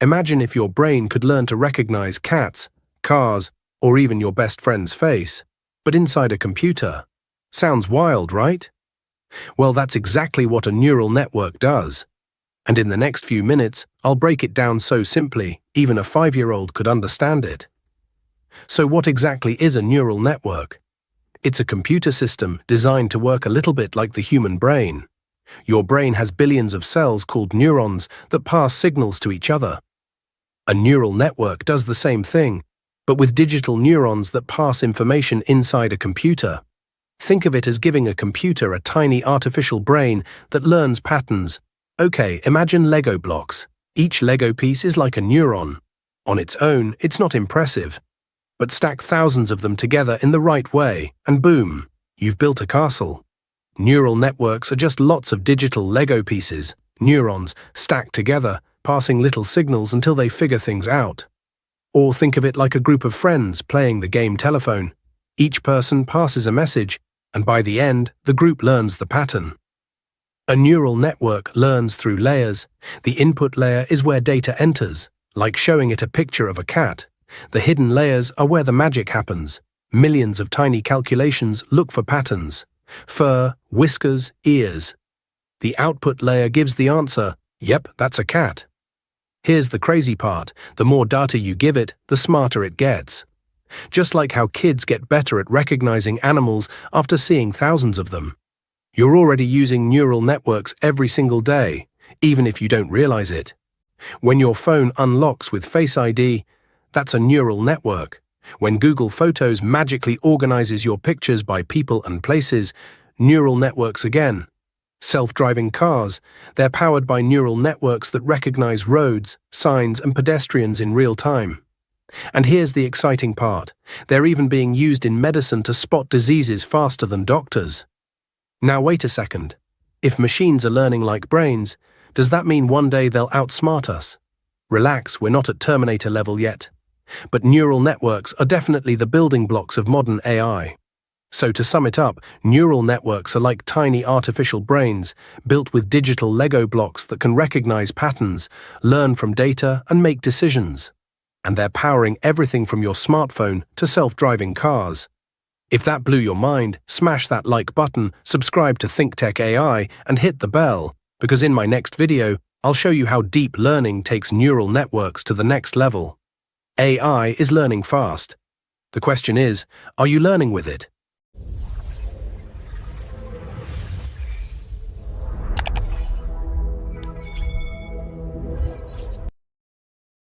Imagine if your brain could learn to recognize cats, cars, or even your best friend's face, but inside a computer. Sounds wild, right? Well, that's exactly what a neural network does. And in the next few minutes, I'll break it down so simply, even a 5-year-old could understand it. So what exactly is a neural network? It's a computer system designed to work a little bit like the human brain. Your brain has billions of cells called neurons that pass signals to each other. A neural network does the same thing, but with digital neurons that pass information inside a computer. Think of it as giving a computer a tiny artificial brain that learns patterns. Okay, imagine Lego blocks. Each Lego piece is like a neuron. On its own, it's not impressive. But stack thousands of them together in the right way, and boom, you've built a castle. Neural networks are just lots of digital Lego pieces, neurons, stacked together, passing little signals until they figure things out. Or think of it like a group of friends playing the game telephone. Each person passes a message, and by the end, the group learns the pattern. A neural network learns through layers. The input layer is where data enters, like showing it a picture of a cat. The hidden layers are where the magic happens. Millions of tiny calculations look for patterns. Fur, whiskers, ears. The output layer gives the answer, yep, that's a cat. Here's the crazy part. The more data you give it, the smarter it gets. Just like how kids get better at recognizing animals after seeing thousands of them. You're already using neural networks every single day, even if you don't realize it. When your phone unlocks with Face ID, that's a neural network. When Google Photos magically organizes your pictures by people and places, neural networks again. Self-driving cars, they're powered by neural networks that recognize roads, signs, and pedestrians in real time. And here's the exciting part. They're even being used in medicine to spot diseases faster than doctors. Now wait a second. If machines are learning like brains, does that mean one day they'll outsmart us? Relax, we're not at Terminator level yet. But neural networks are definitely the building blocks of modern AI. So to sum it up, neural networks are like tiny artificial brains built with digital Lego blocks that can recognize patterns, learn from data, and make decisions. And they're powering everything from your smartphone to self-driving cars. If that blew your mind, smash that like button, subscribe to ThinktechAi, and hit the bell, because in my next video, I'll show you how deep learning takes neural networks to the next level. AI is learning fast. The question is, are you learning with it?